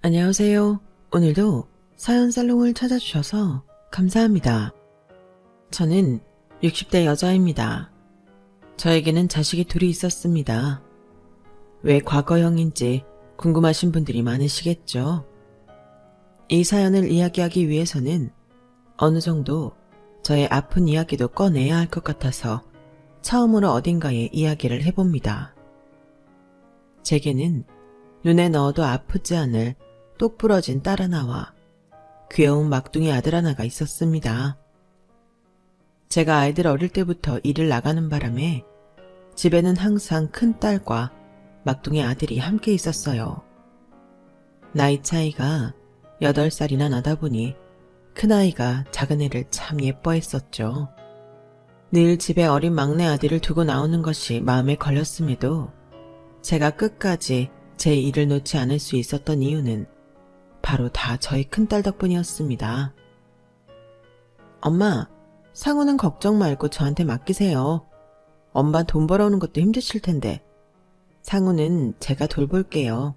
안녕하세요. 오늘도 사연 살롱을 찾아주셔서 감사합니다. 저는 60대 여자입니다. 저에게는 자식이 둘이 있었습니다. 왜 과거형인지 궁금하신 분들이 많으시겠죠? 이 사연을 이야기하기 위해서는 어느 정도 저의 아픈 이야기도 꺼내야 할 것 같아서 처음으로 어딘가에 이야기를 해봅니다. 제게는 눈에 넣어도 아프지 않을 똑 부러진 딸 하나와 귀여운 막둥이 아들 하나가 있었습니다. 제가 아이들 어릴 때부터 일을 나가는 바람에 집에는 항상 큰딸과 막둥이 아들이 함께 있었어요. 나이 차이가 8살이나 나다 보니 큰아이가 작은애를 참 예뻐했었죠. 늘 집에 어린 막내 아들을 두고 나오는 것이 마음에 걸렸음에도 제가 끝까지 제 일을 놓지 않을 수 있었던 이유는 바로 다 저희 큰딸 덕분이었습니다. 엄마, 상우는 걱정 말고 저한테 맡기세요. 엄마 돈 벌어오는 것도 힘드실 텐데 상우는 제가 돌볼게요.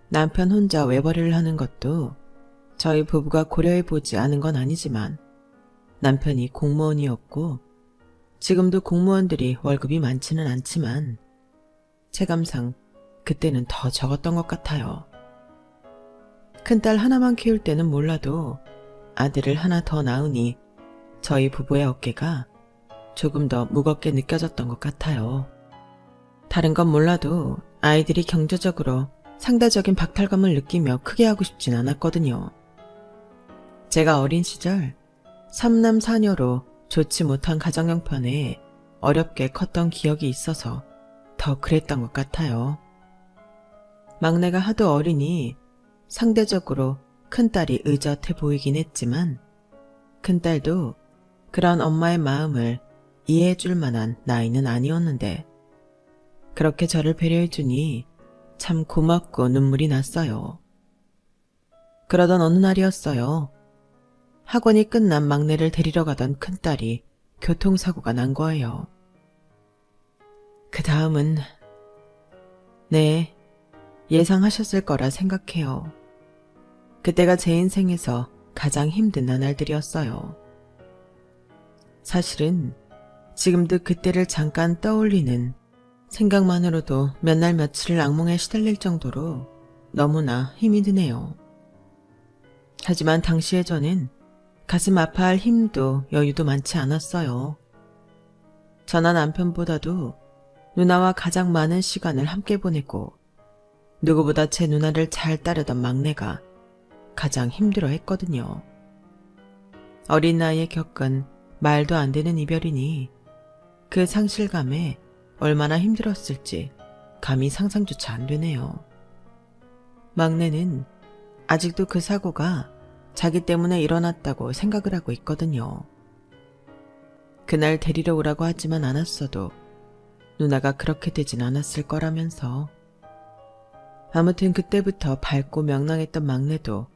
남편 혼자 외벌이를 하는 것도 저희 부부가 고려해보지 않은 건 아니지만 남편이 공무원이었고 지금도 공무원들이 월급이 많지는 않지만 체감상 그때는 더 적었던 것 같아요. 큰딸 하나만 키울 때는 몰라도 아들을 하나 더 낳으니 저희 부부의 어깨가 조금 더 무겁게 느껴졌던 것 같아요. 다른 건 몰라도 아이들이 경제적으로 상대적인 박탈감을 느끼며 크게 하고 싶진 않았거든요. 제가 어린 시절 3남 4녀로 좋지 못한 가정 형편에 어렵게 컸던 기억이 있어서 더 그랬던 것 같아요. 막내가 하도 어리니 상대적으로 큰딸이 의젓해 보이긴 했지만 큰딸도 그런 엄마의 마음을 이해해 줄 만한 나이는 아니었는데 그렇게 저를 배려해 주니 참 고맙고 눈물이 났어요. 그러던 어느 날이었어요. 학원이 끝난 막내를 데리러 가던 큰딸이 교통사고가 난 거예요. 그 다음은 네, 예상하셨을 거라 생각해요. 그때가 제 인생에서 가장 힘든 나날들이었어요. 사실은 지금도 그때를 잠깐 떠올리는 생각만으로도 몇 날 며칠을 악몽에 시달릴 정도로 너무나 힘이 드네요. 하지만 당시에 저는 가슴 아파할 힘도 여유도 많지 않았어요. 저나 남편보다도 누나와 가장 많은 시간을 함께 보내고 누구보다 제 누나를 잘 따르던 막내가 가장 힘들어 했거든요. 어린 나이에 겪은 말도 안 되는 이별이니 그 상실감에 얼마나 힘들었을지 감히 상상조차 안 되네요. 막내는 아직도 그 사고가 자기 때문에 일어났다고 생각을 하고 있거든요. 그날 데리러 오라고 하지만 않았어도 누나가 그렇게 되진 않았을 거라면서. 아무튼 그때부터 밝고 명랑했던 막내도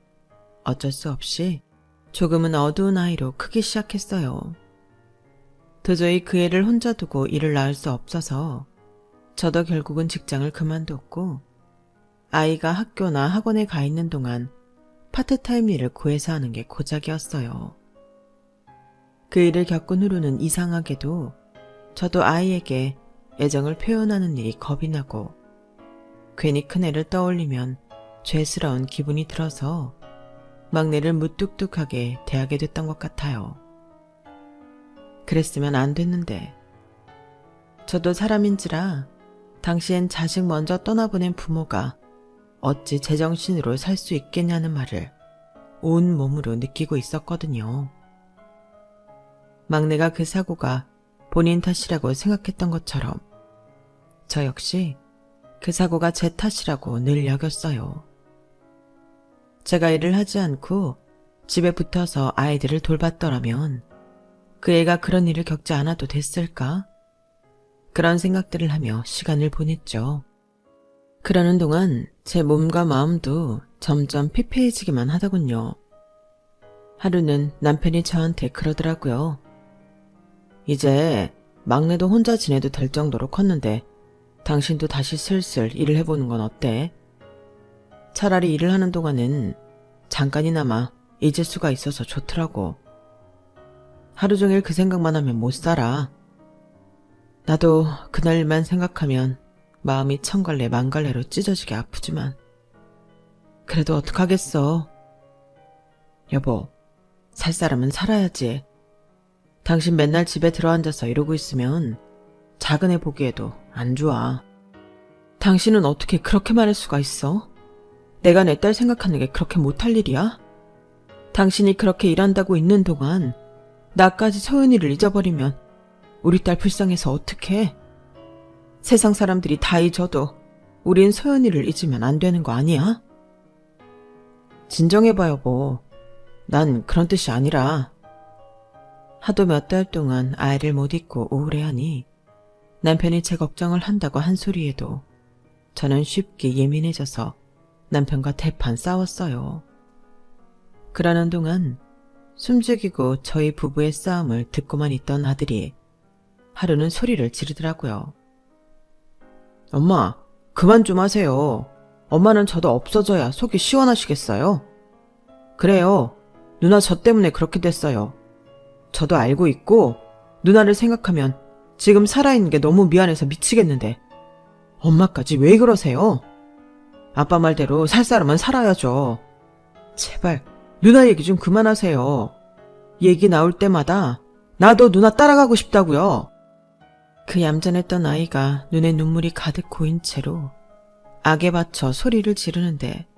어쩔 수 없이 조금은 어두운 아이로 크기 시작했어요. 도저히 그 애를 혼자 두고 일을 낳을 수 없어서 저도 결국은 직장을 그만뒀고 아이가 학교나 학원에 가 있는 동안 파트타임 일을 구해서 하는 게 고작이었어요. 그 일을 겪은 후로는 이상하게도 저도 아이에게 애정을 표현하는 일이 겁이 나고 괜히 큰애를 떠올리면 죄스러운 기분이 들어서 막내를 무뚝뚝하게 대하게 됐던 것 같아요. 그랬으면 안 됐는데 저도 사람인지라 당시엔 자식 먼저 떠나보낸 부모가 어찌 제정신으로 살 수 있겠냐는 말을 온 몸으로 느끼고 있었거든요. 막내가 그 사고가 본인 탓이라고 생각했던 것처럼 저 역시 그 사고가 제 탓이라고 늘 여겼어요. 제가 일을 하지 않고 집에 붙어서 아이들을 돌봤더라면 그 애가 그런 일을 겪지 않아도 됐을까? 그런 생각들을 하며 시간을 보냈죠. 그러는 동안 제 몸과 마음도 점점 피폐해지기만 하더군요. 하루는 남편이 저한테 그러더라고요. 이제 막내도 혼자 지내도 될 정도로 컸는데 당신도 다시 슬슬 일을 해보는 건 어때? 차라리 일을 하는 동안은 잠깐이나마 잊을 수가 있어서 좋더라고. 하루 종일 그 생각만 하면 못 살아. 나도 그날만 생각하면 마음이 천갈래 만갈래로 찢어지게 아프지만 그래도 어떡하겠어. 여보, 살 사람은 살아야지. 당신 맨날 집에 들어앉아서 이러고 있으면 작은 애 보기에도 안 좋아. 당신은 어떻게 그렇게 말할 수가 있어? 내가 내 딸 생각하는 게 그렇게 못할 일이야? 당신이 그렇게 일한다고 있는 동안 나까지 소연이를 잊어버리면 우리 딸 불쌍해서 어떡해? 세상 사람들이 다 잊어도 우린 소연이를 잊으면 안 되는 거 아니야? 진정해봐 여보. 난 그런 뜻이 아니라. 하도 몇 달 동안 아이를 못 잊고 우울해하니 남편이 제 걱정을 한다고 한 소리에도 저는 쉽게 예민해져서 남편과 대판 싸웠어요. 그러는 동안 숨죽이고 저희 부부의 싸움을 듣고만 있던 아들이 하루는 소리를 지르더라고요. 엄마, 그만 좀 하세요. 엄마는 저도 없어져야 속이 시원하시겠어요? 그래요. 누나 저 때문에 그렇게 됐어요. 저도 알고 있고 누나를 생각하면 지금 살아있는 게 너무 미안해서 미치겠는데 엄마까지 왜 그러세요? 아빠 말대로 살 사람은 살아야죠. 제발 누나 얘기 좀 그만하세요. 얘기 나올 때마다 나도 누나 따라가고 싶다고요. 그 얌전했던 아이가 눈에 눈물이 가득 고인 채로 악에 받쳐 소리를 지르는데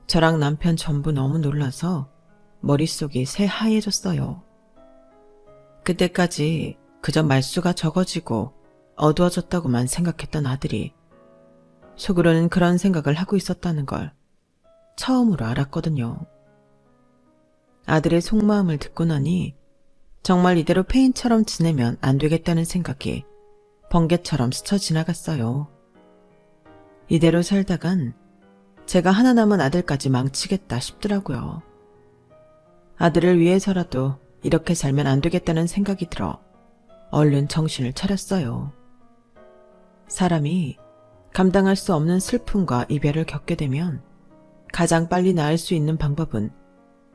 저랑 남편 전부 너무 놀라서 머릿속이 새하얘졌어요. 그때까지 그저 말수가 적어지고 어두워졌다고만 생각했던 아들이 속으로는 그런 생각을 하고 있었다는 걸 처음으로 알았거든요. 아들의 속마음을 듣고 나니 정말 이대로 폐인처럼 지내면 안 되겠다는 생각이 번개처럼 스쳐 지나갔어요. 이대로 살다간 제가 하나 남은 아들까지 망치겠다 싶더라고요. 아들을 위해서라도 이렇게 살면 안 되겠다는 생각이 들어 얼른 정신을 차렸어요. 사람이 감당할 수 없는 슬픔과 이별을 겪게 되면 가장 빨리 나을 수 있는 방법은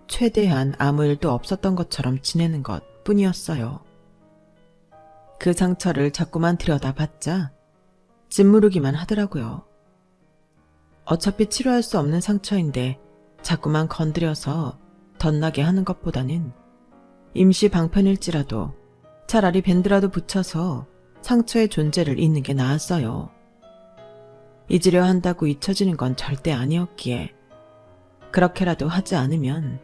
최대한 아무 일도 없었던 것처럼 지내는 것 뿐이었어요. 그 상처를 자꾸만 들여다봤자 짓무르기만 하더라고요. 어차피 치료할 수 없는 상처인데 자꾸만 건드려서 덧나게 하는 것보다는 임시 방편일지라도 차라리 밴드라도 붙여서 상처의 존재를 잊는 게 나았어요. 잊으려 한다고 잊혀지는 건 절대 아니었기에 그렇게라도 하지 않으면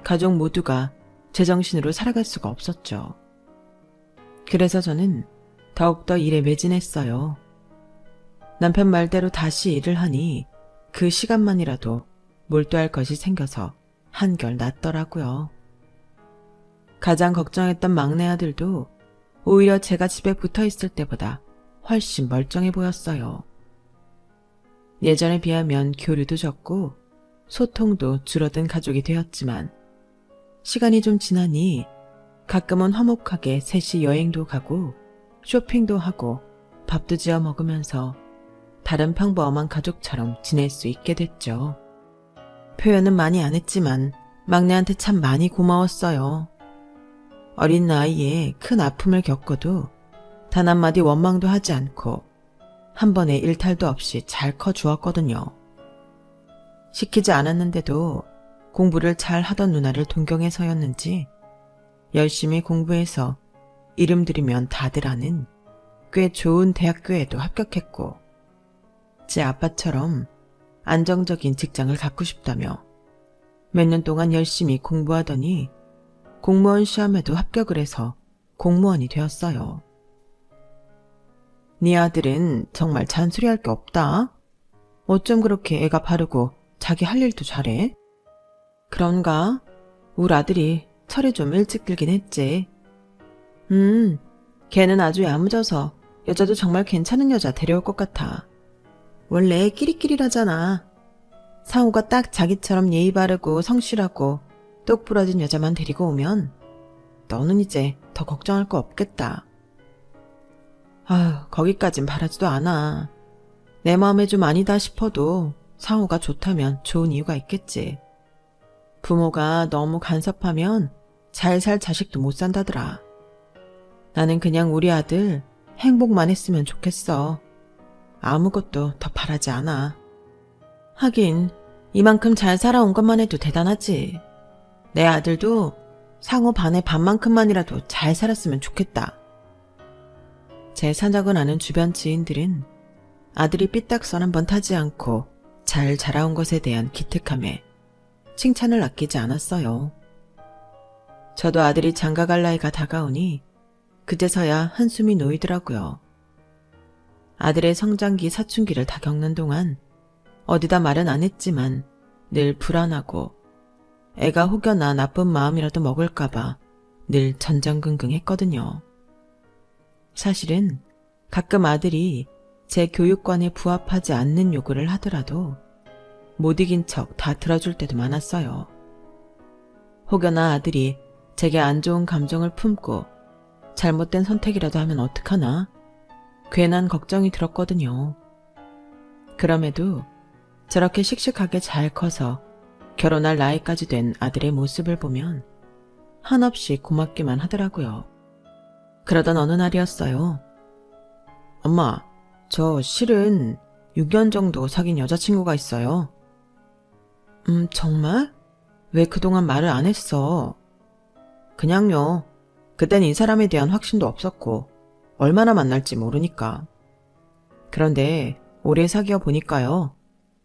가족 모두가 제정신으로 살아갈 수가 없었죠. 그래서 저는 더욱더 일에 매진했어요. 남편 말대로 다시 일을 하니 그 시간만이라도 몰두할 것이 생겨서 한결 낫더라고요. 가장 걱정했던 막내 아들도 오히려 제가 집에 붙어 있을 때보다 훨씬 멀쩡해 보였어요. 예전에 비하면 교류도 적고 소통도 줄어든 가족이 되었지만 시간이 좀 지나니 가끔은 화목하게 셋이 여행도 가고 쇼핑도 하고 밥도 지어 먹으면서 다른 평범한 가족처럼 지낼 수 있게 됐죠. 표현은 많이 안 했지만 막내한테 참 많이 고마웠어요. 어린 나이에 큰 아픔을 겪어도 단 한마디 원망도 하지 않고 한 번의 일탈도 없이 잘 커주었거든요. 시키지 않았는데도 공부를 잘 하던 누나를 동경해서였는지 열심히 공부해서 이름 들이면 다들 아는 꽤 좋은 대학교에도 합격했고 제 아빠처럼 안정적인 직장을 갖고 싶다며 몇 년 동안 열심히 공부하더니 공무원 시험에도 합격을 해서 공무원이 되었어요. 네 아들은 정말 잔소리할 게 없다. 어쩜 그렇게 애가 바르고 자기 할 일도 잘해? 그런가? 우리 아들이 철이 좀 일찍 들긴 했지. 걔는 아주 야무져서 여자도 정말 괜찮은 여자 데려올 것 같아. 원래 끼리끼리라잖아. 상우가 딱 자기처럼 예의 바르고 성실하고 똑부러진 여자만 데리고 오면 너는 이제 더 걱정할 거 없겠다. 아휴, 거기까진 바라지도 않아. 내 마음에 좀 아니다 싶어도 상호가 좋다면 좋은 이유가 있겠지. 부모가 너무 간섭하면 잘 살 자식도 못 산다더라. 나는 그냥 우리 아들 행복만 했으면 좋겠어. 아무것도 더 바라지 않아. 하긴 이만큼 잘 살아온 것만 해도 대단하지. 내 아들도 상호 반의 반만큼만이라도 잘 살았으면 좋겠다. 제 사적을 아는 주변 지인들은 아들이 삐딱선 한번 타지 않고 잘 자라온 것에 대한 기특함에 칭찬을 아끼지 않았어요. 저도 아들이 장가갈 나이가 다가오니 그제서야 한숨이 놓이더라고요. 아들의 성장기 사춘기를 다 겪는 동안 어디다 말은 안 했지만 늘 불안하고 애가 혹여나 나쁜 마음이라도 먹을까봐 늘 전전긍긍했거든요. 사실은 가끔 아들이 제 교육관에 부합하지 않는 요구를 하더라도 못 이긴 척 다 들어줄 때도 많았어요. 혹여나 아들이 제게 안 좋은 감정을 품고 잘못된 선택이라도 하면 어떡하나 괜한 걱정이 들었거든요. 그럼에도 저렇게 씩씩하게 잘 커서 결혼할 나이까지 된 아들의 모습을 보면 한없이 고맙기만 하더라고요. 그러던 어느 날이었어요. 엄마, 저 실은 6년 정도 사귄 여자친구가 있어요. 정말? 왜 그동안 말을 안 했어? 그냥요. 그땐 이 사람에 대한 확신도 없었고 얼마나 만날지 모르니까. 그런데 오래 사귀어 보니까요.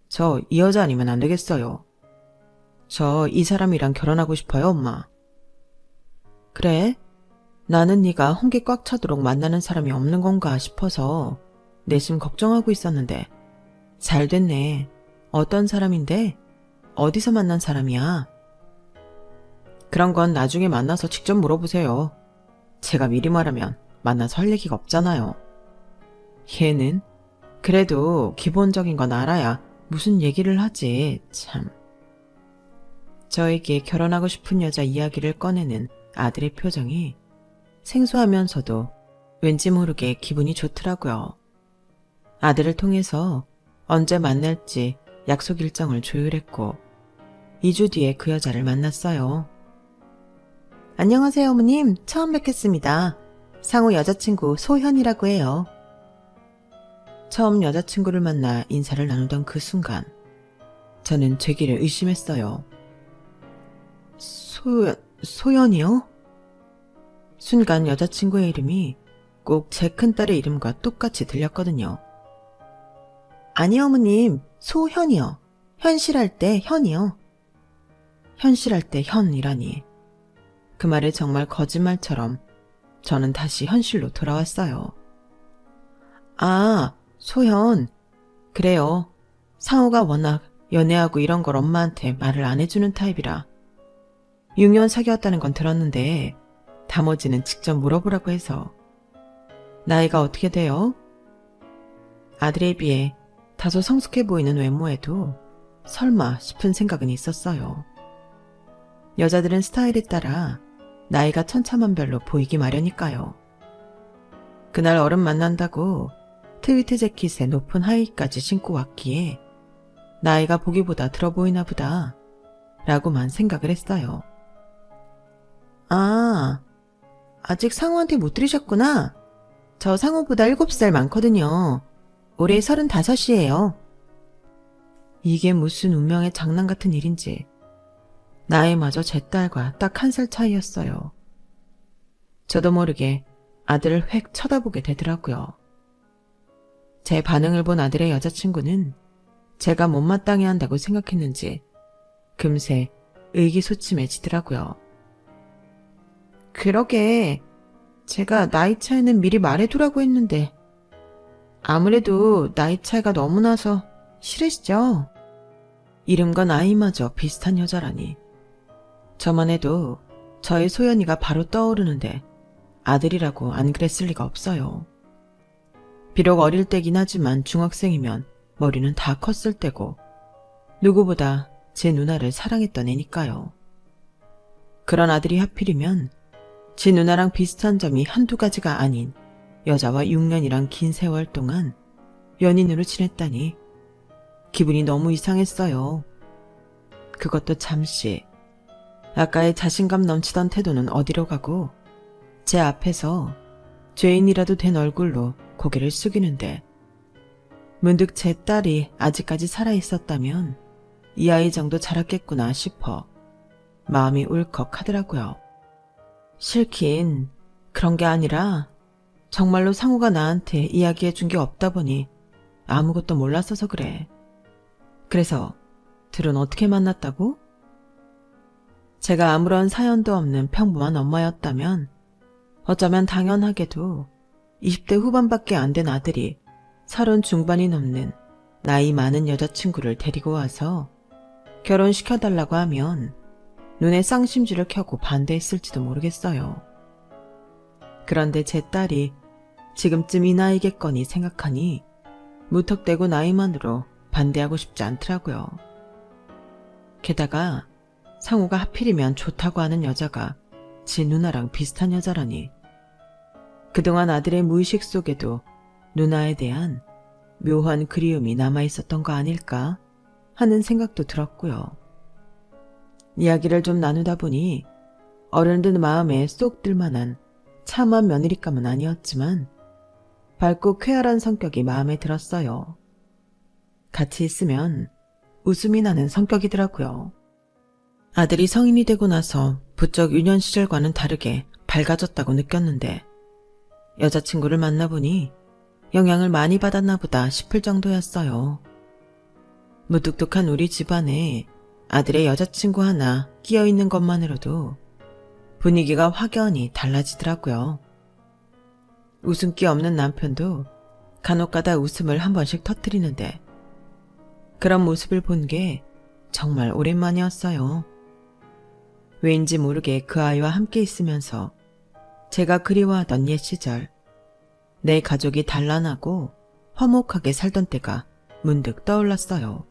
저 이 여자 아니면 안 되겠어요. 저 이 사람이랑 결혼하고 싶어요, 엄마. 그래? 나는 네가 홍기 꽉 차도록 만나는 사람이 없는 건가 싶어서 내심 걱정하고 있었는데 잘 됐네. 어떤 사람인데? 어디서 만난 사람이야? 그런 건 나중에 만나서 직접 물어보세요. 제가 미리 말하면 만나서 할 얘기가 없잖아요. 얘는 그래도 기본적인 건 알아야 무슨 얘기를 하지, 참. 저에게 결혼하고 싶은 여자 이야기를 꺼내는 아들의 표정이 생소하면서도 왠지 모르게 기분이 좋더라고요. 아들을 통해서 언제 만날지 약속 일정을 조율했고 2주 뒤에 그 여자를 만났어요. 안녕하세요, 어머님. 처음 뵙겠습니다. 상호 여자친구 소현이라고 해요. 처음 여자친구를 만나 인사를 나누던 그 순간 저는 제 길을 의심했어요. 소연이요? 순간 여자친구의 이름이 꼭 제 큰딸의 이름과 똑같이 들렸거든요. 아니요, 어머님. 소현이요. 현실할 때 현이요. 현실할 때 현이라니. 그 말이 정말 거짓말처럼 저는 다시 현실로 돌아왔어요. 아, 소현. 그래요. 상호가 워낙 연애하고 이런 걸 엄마한테 말을 안 해주는 타입이라 6년 사귀었다는 건 들었는데 나머지는 직접 물어보라고 해서. 나이가 어떻게 돼요? 아들에 비해 다소 성숙해 보이는 외모에도 설마 싶은 생각은 있었어요. 여자들은 스타일에 따라 나이가 천차만별로 보이기 마련이니까요. 그날 어른 만난다고 트위트 재킷에 높은 하의까지 신고 왔기에 나이가 보기보다 들어 보이나 보다 라고만 생각을 했어요. 아, 아직 상호한테 못 들으셨구나. 저 상호보다 7살 많거든요. 올해 35이에요. 이게 무슨 운명의 장난 같은 일인지 나이마저 제 딸과 딱 1살 차이였어요. 저도 모르게 아들을 획 쳐다보게 되더라고요. 제 반응을 본 아들의 여자친구는 제가 못마땅해 한다고 생각했는지 금세 의기소침해지더라고요. 그러게 제가 나이 차이는 미리 말해두라고 했는데 아무래도 나이 차이가 너무 나서 싫으시죠? 이름과 나이마저 비슷한 여자라니. 저만 해도 저의 소연이가 바로 떠오르는데 아들이라고 안 그랬을 리가 없어요. 비록 어릴 때긴 하지만 중학생이면 머리는 다 컸을 때고 누구보다 제 누나를 사랑했던 애니까요. 그런 아들이 하필이면 제 누나랑 비슷한 점이 한두 가지가 아닌 여자와 6년이란 긴 세월 동안 연인으로 지냈다니 기분이 너무 이상했어요. 그것도 잠시. 아까의 자신감 넘치던 태도는 어디로 가고 제 앞에서 죄인이라도 된 얼굴로 고개를 숙이는데 문득 제 딸이 아직까지 살아있었다면 이 아이 정도 자랐겠구나 싶어 마음이 울컥하더라고요. 싫긴 그런 게 아니라 정말로 상우가 나한테 이야기해 준 게 없다 보니 아무것도 몰랐어서 그래. 그래서 둘은 어떻게 만났다고? 제가 아무런 사연도 없는 평범한 엄마였다면 어쩌면 당연하게도 20대 후반밖에 안 된 아들이 30 중반이 넘는 나이 많은 여자친구를 데리고 와서 결혼시켜달라고 하면 눈에 쌍심지를 켜고 반대했을지도 모르겠어요. 그런데 제 딸이 지금쯤 이 나이겠거니 생각하니 무턱대고 나이만으로 반대하고 싶지 않더라고요. 게다가 상우가 하필이면 좋다고 하는 여자가 지 누나랑 비슷한 여자라니 그동안 아들의 무의식 속에도 누나에 대한 묘한 그리움이 남아있었던 거 아닐까 하는 생각도 들었고요. 이야기를 좀 나누다 보니 어른들 마음에 쏙 들만한 참한 며느리감은 아니었지만 밝고 쾌활한 성격이 마음에 들었어요. 같이 있으면 웃음이 나는 성격이더라고요. 아들이 성인이 되고 나서 부쩍 유년 시절과는 다르게 밝아졌다고 느꼈는데 여자친구를 만나보니 영향을 많이 받았나 보다 싶을 정도였어요. 무뚝뚝한 우리 집안에 아들의 여자친구 하나 끼어있는 것만으로도 분위기가 확연히 달라지더라고요. 웃음기 없는 남편도 간혹가다 웃음을 한 번씩 터뜨리는데 그런 모습을 본 게 정말 오랜만이었어요. 왜인지 모르게 그 아이와 함께 있으면서 제가 그리워하던 옛 시절, 내 가족이 단란하고 화목하게 살던 때가 문득 떠올랐어요.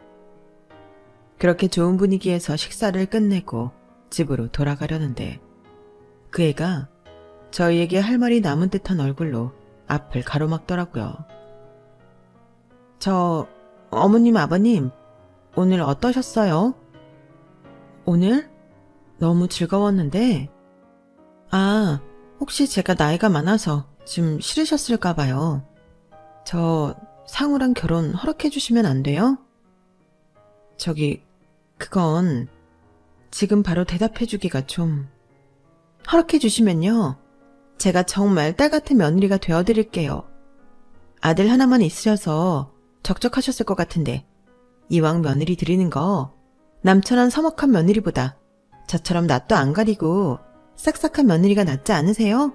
그렇게 좋은 분위기에서 식사를 끝내고 집으로 돌아가려는데 그 애가 저희에게 할 말이 남은 듯한 얼굴로 앞을 가로막더라고요. 어머님, 아버님, 오늘 어떠셨어요? 오늘? 너무 즐거웠는데, 혹시 제가 나이가 많아서 좀 싫으셨을까 봐요. 저 상우랑 결혼 허락해 주시면 안 돼요? 그건 지금 바로 대답해 주기가 좀... 허락해 주시면요. 제가 정말 딸 같은 며느리가 되어드릴게요. 아들 하나만 있으셔서 적적하셨을 것 같은데 이왕 며느리 드리는 거 남처럼 서먹한 며느리보다 저처럼 낯도 안 가리고 싹싹한 며느리가 낫지 않으세요?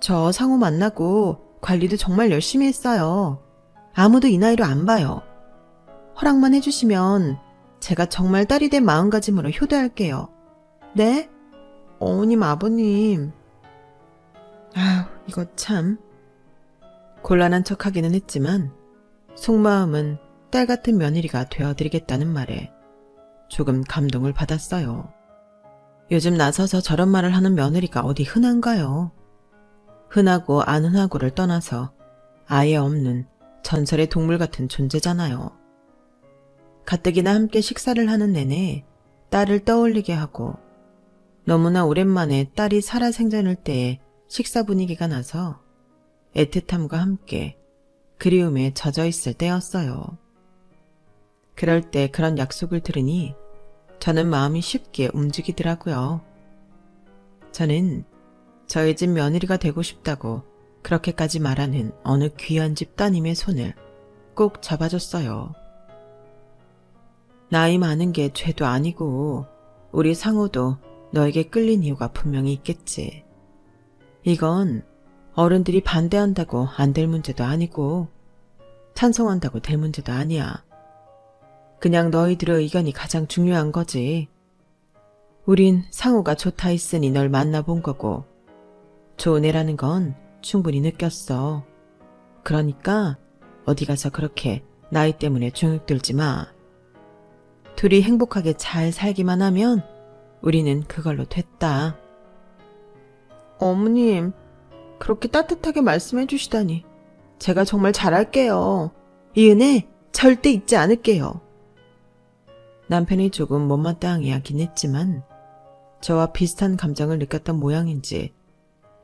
저 상우 만나고 관리도 정말 열심히 했어요. 아무도 이 나이로 안 봐요. 허락만 해주시면 제가 정말 딸이 된 마음가짐으로 효도할게요. 네? 어머님, 아버님. 이거 참. 곤란한 척하기는 했지만 속마음은 딸 같은 며느리가 되어드리겠다는 말에 조금 감동을 받았어요. 요즘 나서서 저런 말을 하는 며느리가 어디 흔한가요? 흔하고 안 흔하고를 떠나서 아예 없는 전설의 동물 같은 존재잖아요. 가뜩이나 함께 식사를 하는 내내 딸을 떠올리게 하고 너무나 오랜만에 딸이 살아생전일 때의 식사 분위기가 나서 애틋함과 함께 그리움에 젖어 있을 때였어요. 그럴 때 그런 약속을 들으니 저는 마음이 쉽게 움직이더라고요. 저는 저희 집 며느리가 되고 싶다고 그렇게까지 말하는 어느 귀한 집 따님의 손을 꼭 잡아줬어요. 나이 많은 게 죄도 아니고 우리 상우도 너에게 끌린 이유가 분명히 있겠지. 이건 어른들이 반대한다고 안 될 문제도 아니고 찬성한다고 될 문제도 아니야. 그냥 너희들의 의견이 가장 중요한 거지. 우린 상우가 좋다 했으니 널 만나본 거고 좋은 애라는 건 충분히 느꼈어. 그러니까 어디 가서 그렇게 나이 때문에 중육 들지 마. 둘이 행복하게 잘 살기만 하면 우리는 그걸로 됐다. 어머님, 그렇게 따뜻하게 말씀해 주시다니 제가 정말 잘할게요. 이 은혜 절대 잊지 않을게요. 남편이 조금 못마땅해하긴 했지만 저와 비슷한 감정을 느꼈던 모양인지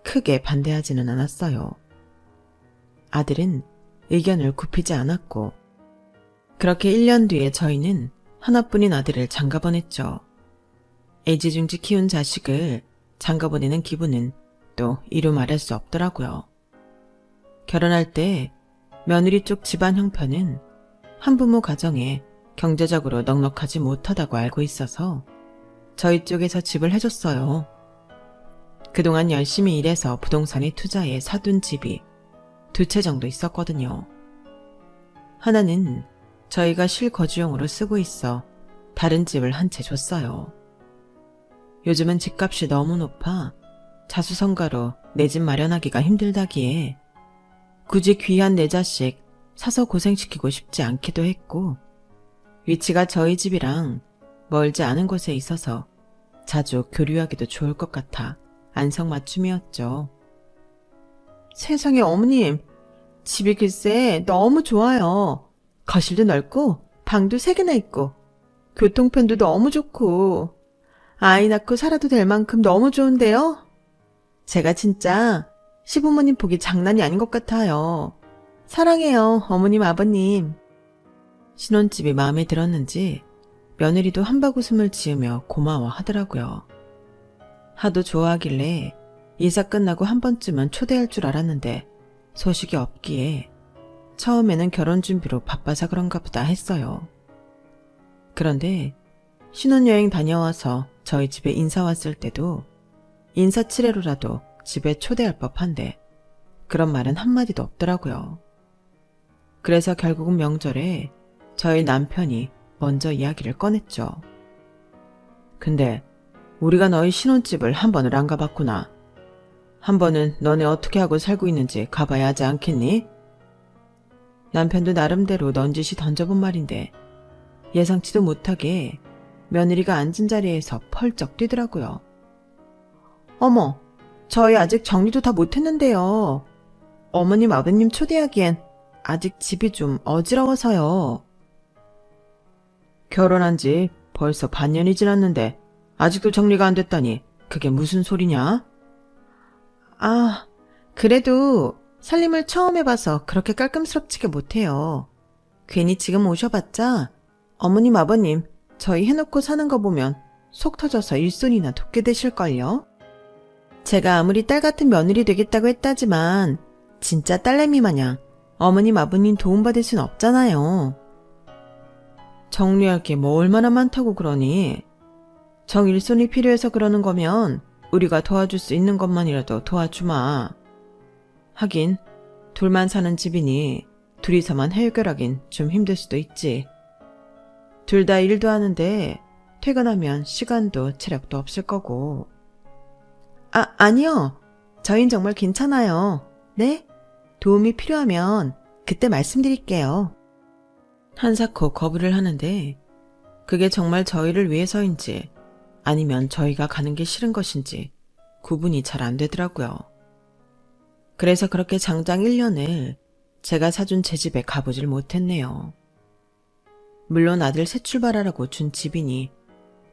크게 반대하지는 않았어요. 아들은 의견을 굽히지 않았고 그렇게 1년 뒤에 저희는 하나뿐인 아들을 장가보냈죠. 애지중지 키운 자식을 장가보내는 기분은 또 이루 말할 수 없더라고요. 결혼할 때 며느리 쪽 집안 형편은 한부모 가정에 경제적으로 넉넉하지 못하다고 알고 있어서 저희 쪽에서 집을 해줬어요. 그동안 열심히 일해서 부동산에 투자해 사둔 집이 2채 정도 있었거든요. 하나는 저희가 실거주용으로 쓰고 있어 다른 집을 한 채 줬어요. 요즘은 집값이 너무 높아 자수성가로 내 집 마련하기가 힘들다기에 굳이 귀한 내 자식 사서 고생시키고 싶지 않기도 했고 위치가 저희 집이랑 멀지 않은 곳에 있어서 자주 교류하기도 좋을 것 같아 안성맞춤이었죠. 세상에 어머님, 집이 글쎄 너무 좋아요. 거실도 넓고 방도 3개나 있고 교통편도 너무 좋고 아이 낳고 살아도 될 만큼 너무 좋은데요? 제가 진짜 시부모님 복이 장난이 아닌 것 같아요. 사랑해요, 어머님, 아버님. 신혼집이 마음에 들었는지 며느리도 한바구음을 지으며 고마워하더라고요. 하도 좋아하길래 이사 끝나고 한 번쯤은 초대할 줄 알았는데 소식이 없기에 처음에는 결혼 준비로 바빠서 그런가 보다 했어요. 그런데 신혼여행 다녀와서 저희 집에 인사 왔을 때도 인사치레로라도 집에 초대할 법한데 그런 말은 한마디도 없더라고요. 그래서 결국은 명절에 저희 남편이 먼저 이야기를 꺼냈죠. 근데 우리가 너희 신혼집을 한 번을 안 가봤구나. 한 번은 너네 어떻게 하고 살고 있는지 가봐야 하지 않겠니? 남편도 나름대로 넌지시 던져본 말인데 예상치도 못하게 며느리가 앉은 자리에서 펄쩍 뛰더라고요. 어머, 저희 아직 정리도 다 못했는데요. 어머님, 아버님 초대하기엔 아직 집이 좀 어지러워서요. 결혼한 지 벌써 반년이 지났는데 아직도 정리가 안 됐다니 그게 무슨 소리냐? 아, 그래도 살림을 처음 해봐서 그렇게 깔끔스럽지게 못해요. 괜히 지금 오셔봤자 어머님, 아버님 저희 해놓고 사는 거 보면 속 터져서 일손이나 돕게 되실걸요? 제가 아무리 딸 같은 며느리 되겠다고 했다지만 진짜 딸내미 마냥 어머님, 아버님 도움받을 순 없잖아요. 정리할 게 뭐 얼마나 많다고 그러니? 정 일손이 필요해서 그러는 거면 우리가 도와줄 수 있는 것만이라도 도와주마. 하긴 둘만 사는 집이니 둘이서만 해결하긴 좀 힘들 수도 있지. 둘 다 일도 하는데 퇴근하면 시간도 체력도 없을 거고. 아니요. 저흰 정말 괜찮아요. 네? 도움이 필요하면 그때 말씀드릴게요. 한사코 거부를 하는데 그게 정말 저희를 위해서인지 아니면 저희가 가는 게 싫은 것인지 구분이 잘 안 되더라고요. 그래서 그렇게 장장 1년을 제가 사준 제 집에 가보질 못했네요. 물론 아들 새 출발하라고 준 집이니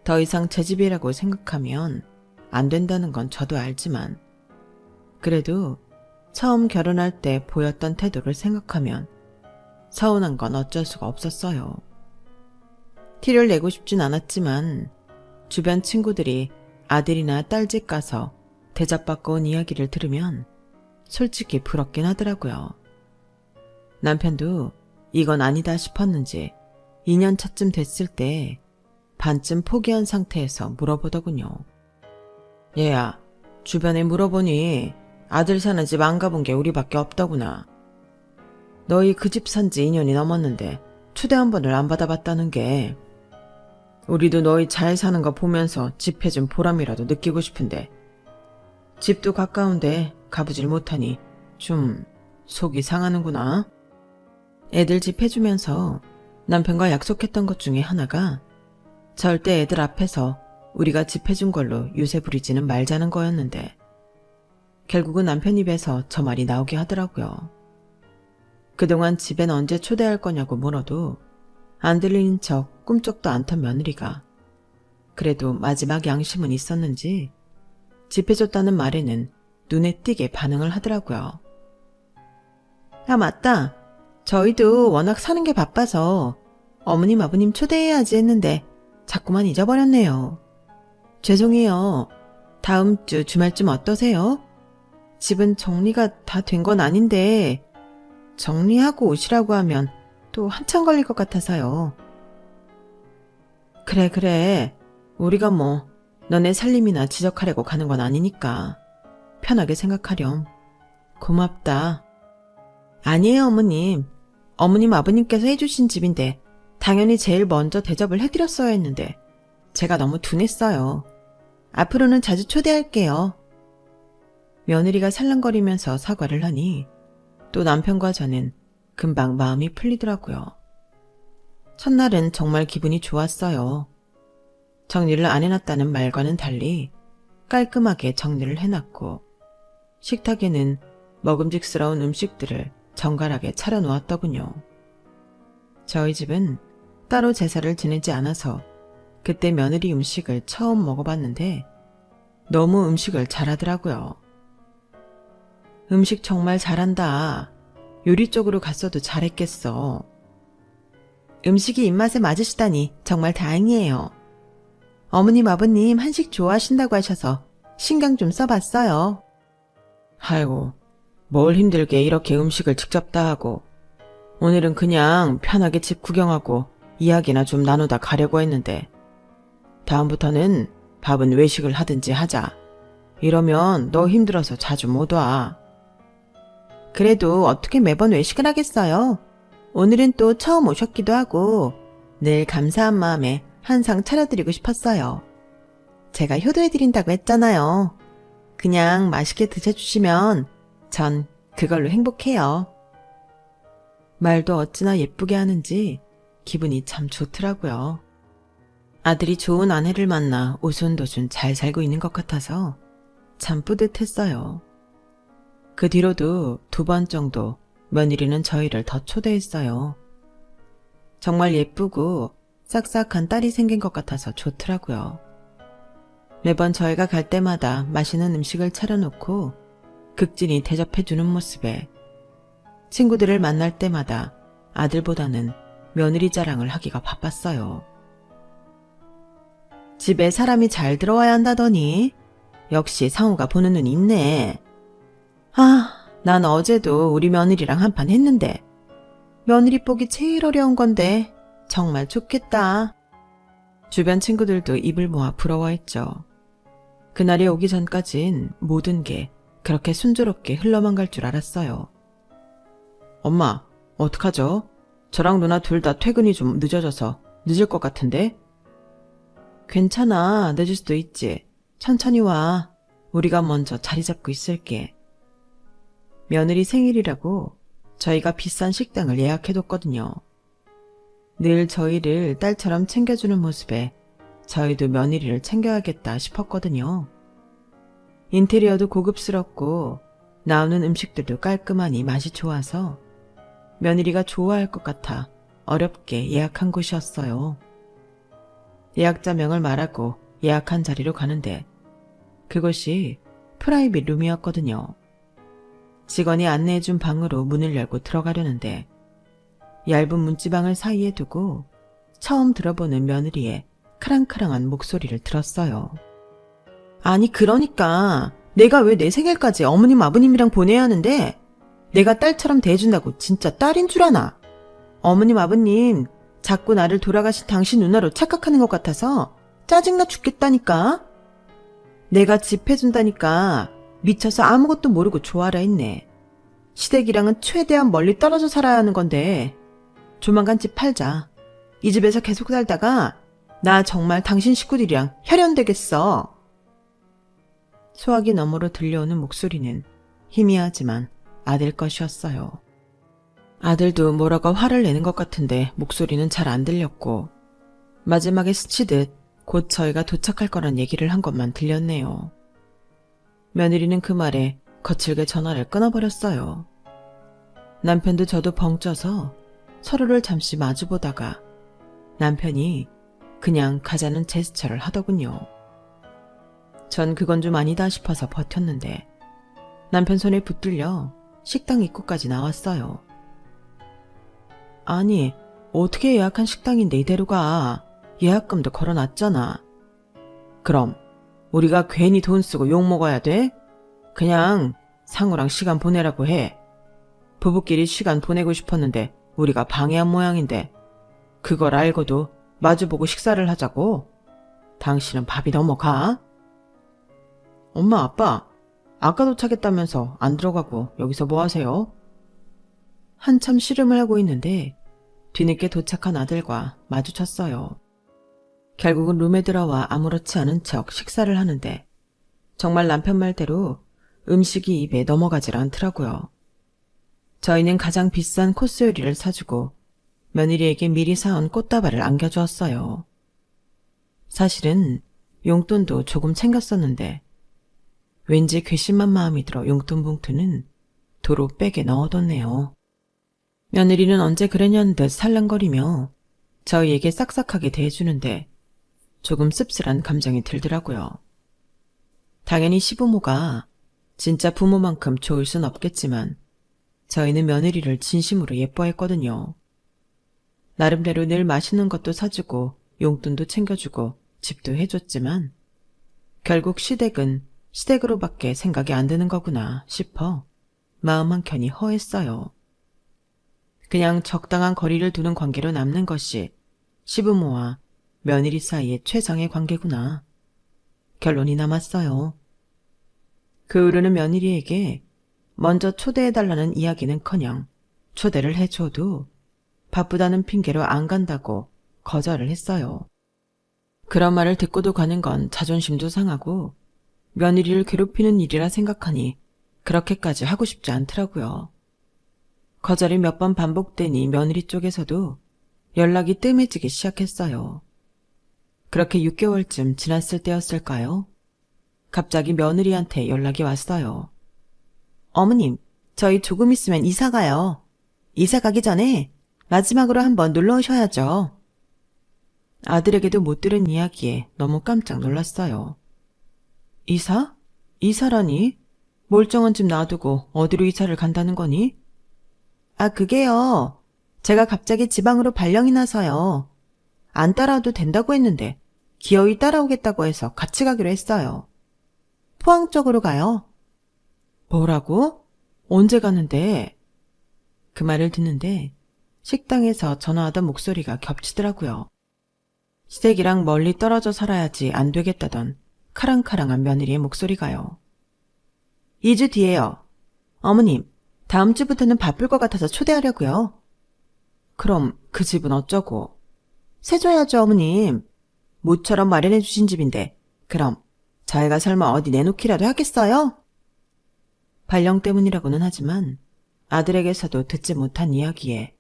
더 이상 제 집이라고 생각하면 안 된다는 건 저도 알지만 그래도 처음 결혼할 때 보였던 태도를 생각하면 서운한 건 어쩔 수가 없었어요. 티를 내고 싶진 않았지만 주변 친구들이 아들이나 딸 집 가서 대접받고 온 이야기를 들으면 솔직히 부럽긴 하더라고요. 남편도 이건 아니다 싶었는지 2년 차쯤 됐을 때 반쯤 포기한 상태에서 물어보더군요. 얘야, 주변에 물어보니 아들 사는 집 안 가본 게 우리밖에 없더구나. 너희 그 집 산 지 2년이 넘었는데 초대 한 번을 안 받아봤다는 게 우리도 너희 잘 사는 거 보면서 집 해준 보람이라도 느끼고 싶은데 집도 가까운데 가보질 못하니 좀 속이 상하는구나. 애들 집 해주면서 남편과 약속했던 것 중에 하나가 절대 애들 앞에서 우리가 집 해준 걸로 유세 부리지는 말자는 거였는데 결국은 남편 입에서 저 말이 나오게 하더라고요. 그동안 집엔 언제 초대할 거냐고 물어도 안 들리는 척 꿈쩍도 않던 며느리가 그래도 마지막 양심은 있었는지 집해줬다는 말에는 눈에 띄게 반응을 하더라고요. 아, 맞다. 저희도 워낙 사는 게 바빠서 어머님 아버님 초대해야지 했는데 자꾸만 잊어버렸네요. 죄송해요. 다음 주 주말쯤 어떠세요? 집은 정리가 다 된 건 아닌데 정리하고 오시라고 하면 또 한참 걸릴 것 같아서요. 그래. 우리가 뭐 너네 살림이나 지적하려고 가는 건 아니니까 편하게 생각하렴. 고맙다. 아니에요, 어머님. 어머님 아버님께서 해주신 집인데 당연히 제일 먼저 대접을 해드렸어야 했는데 제가 너무 둔했어요. 앞으로는 자주 초대할게요. 며느리가 살랑거리면서 사과를 하니 또 남편과 저는 금방 마음이 풀리더라고요. 첫날은 정말 기분이 좋았어요. 정리를 안 해놨다는 말과는 달리 깔끔하게 정리를 해놨고 식탁에는 먹음직스러운 음식들을 정갈하게 차려놓았더군요. 저희 집은 따로 제사를 지내지 않아서 그때 며느리 음식을 처음 먹어봤는데 너무 음식을 잘하더라고요. 음식 정말 잘한다. 요리 쪽으로 갔어도 잘했겠어. 음식이 입맛에 맞으시다니 정말 다행이에요. 어머님 아버님 한식 좋아하신다고 하셔서 신경 좀 써봤어요. 아이고, 뭘 힘들게 이렇게 음식을 직접 다 하고 오늘은 그냥 편하게 집 구경하고 이야기나 좀 나누다 가려고 했는데 다음부터는 밥은 외식을 하든지 하자. 이러면 너 힘들어서 자주 못 와. 그래도 어떻게 매번 외식을 하겠어요? 오늘은 또 처음 오셨기도 하고 늘 감사한 마음에 한 상 차려드리고 싶었어요. 제가 효도해드린다고 했잖아요. 그냥 맛있게 드셔주시면 전 그걸로 행복해요. 말도 어찌나 예쁘게 하는지 기분이 참 좋더라고요. 아들이 좋은 아내를 만나 오손도손 잘 살고 있는 것 같아서 참 뿌듯했어요. 그 뒤로도 2번 정도 며느리는 저희를 더 초대했어요. 정말 예쁘고 싹싹한 딸이 생긴 것 같아서 좋더라고요. 매번 저희가 갈 때마다 맛있는 음식을 차려놓고 극진히 대접해주는 모습에 친구들을 만날 때마다 아들보다는 며느리 자랑을 하기가 바빴어요. 집에 사람이 잘 들어와야 한다더니 역시 상우가 보는 눈이 있네. 아, 난 어제도 우리 며느리랑 한판 했는데 며느리 보기 제일 어려운 건데 정말 좋겠다. 주변 친구들도 입을 모아 부러워했죠. 그날이 오기 전까진 모든 게 그렇게 순조롭게 흘러만 갈 줄 알았어요. 엄마, 어떡하죠? 저랑 누나 둘 다 퇴근이 좀 늦어져서 늦을 것 같은데? 괜찮아, 늦을 수도 있지. 천천히 와. 우리가 먼저 자리 잡고 있을게. 며느리 생일이라고 저희가 비싼 식당을 예약해뒀거든요. 늘 저희를 딸처럼 챙겨주는 모습에 저희도 며느리를 챙겨야겠다 싶었거든요. 인테리어도 고급스럽고 나오는 음식들도 깔끔하니 맛이 좋아서 며느리가 좋아할 것 같아 어렵게 예약한 곳이었어요. 예약자 명을 말하고 예약한 자리로 가는데 그곳이 프라이빗 룸이었거든요. 직원이 안내해준 방으로 문을 열고 들어가려는데 얇은 문지방을 사이에 두고 처음 들어보는 며느리의 크랑크랑한 목소리를 들었어요. 아니 그러니까 내가 왜 내 생일까지 어머님 아버님이랑 보내야 하는데 내가 딸처럼 대해준다고 진짜 딸인 줄 아나? 어머님 아버님 자꾸 나를 돌아가신 당신 누나로 착각하는 것 같아서 짜증나 죽겠다니까? 내가 집 해준다니까 미쳐서 아무것도 모르고 좋아라 했네. 시댁이랑은 최대한 멀리 떨어져 살아야 하는 건데 조만간 집 팔자. 이 집에서 계속 살다가 나 정말 당신 식구들이랑 혈연되겠어. 소화기 너머로 들려오는 목소리는 희미하지만 아들 것이었어요. 아들도 뭐라고 화를 내는 것 같은데 목소리는 잘 안 들렸고 마지막에 스치듯 곧 저희가 도착할 거란 얘기를 한 것만 들렸네요. 며느리는 그 말에 거칠게 전화를 끊어버렸어요. 남편도 저도 벙쪄서 서로를 잠시 마주보다가 남편이 그냥 가자는 제스처를 하더군요. 전 그건 좀 아니다 싶어서 버텼는데 남편 손에 붙들려 식당 입구까지 나왔어요. 아니, 어떻게 예약한 식당인데 이대로 가. 예약금도 걸어놨잖아. 그럼 우리가 괜히 돈 쓰고 욕 먹어야 돼? 그냥 상우랑 시간 보내라고 해. 부부끼리 시간 보내고 싶었는데 우리가 방해한 모양인데 그걸 알고도 마주보고 식사를 하자고? 당신은 밥이 넘어가? 엄마, 아빠, 아까 도착했다면서 안 들어가고 여기서 뭐 하세요? 한참 씨름을 하고 있는데 뒤늦게 도착한 아들과 마주쳤어요. 결국은 룸에 들어와 아무렇지 않은 척 식사를 하는데 정말 남편 말대로 음식이 입에 넘어가질 않더라고요. 저희는 가장 비싼 코스 요리를 사주고 며느리에게 미리 사온 꽃다발을 안겨주었어요. 사실은 용돈도 조금 챙겼었는데 왠지 괘씸한 마음이 들어 용돈 봉투는 도로 백에 넣어뒀네요. 며느리는 언제 그랬냐는 듯 살랑거리며 저희에게 싹싹하게 대해주는데 조금 씁쓸한 감정이 들더라고요. 당연히 시부모가 진짜 부모만큼 좋을 순 없겠지만 저희는 며느리를 진심으로 예뻐했거든요. 나름대로 늘 맛있는 것도 사주고 용돈도 챙겨주고 집도 해줬지만 결국 시댁은 시댁으로밖에 생각이 안 드는 거구나 싶어 마음 한켠이 허했어요. 그냥 적당한 거리를 두는 관계로 남는 것이 시부모와 며느리 사이의 최상의 관계구나. 결론이 남았어요. 그 후로는 며느리에게 먼저 초대해달라는 이야기는커녕 초대를 해줘도 바쁘다는 핑계로 안 간다고 거절을 했어요. 그런 말을 듣고도 가는 건 자존심도 상하고 며느리를 괴롭히는 일이라 생각하니 그렇게까지 하고 싶지 않더라고요. 거절이 몇 번 반복되니 며느리 쪽에서도 연락이 뜸해지기 시작했어요. 그렇게 6개월쯤 지났을 때였을까요? 갑자기 며느리한테 연락이 왔어요. 어머님, 저희 조금 있으면 이사 가요. 이사 가기 전에 마지막으로 한번 놀러 오셔야죠. 아들에게도 못 들은 이야기에 너무 깜짝 놀랐어요. 이사? 이사라니? 멀쩡한 집 놔두고 어디로 이사를 간다는 거니? 아, 그게요. 제가 갑자기 지방으로 발령이 나서요. 안 따라와도 된다고 했는데 기어이 따라오겠다고 해서 같이 가기로 했어요. 포항 쪽으로 가요. 뭐라고? 언제 가는데? 그 말을 듣는데 식당에서 전화하던 목소리가 겹치더라고요. 시댁이랑 멀리 떨어져 살아야지 안 되겠다던 카랑카랑한 며느리의 목소리가요. 2주 뒤에요. 어머님, 다음 주부터는 바쁠 것 같아서 초대하려고요. 그럼 그 집은 어쩌고? 세줘야죠, 어머님. 모처럼 마련해 주신 집인데 그럼 저희가 설마 어디 내놓기라도 하겠어요? 발령 때문이라고는 하지만 아들에게서도 듣지 못한 이야기에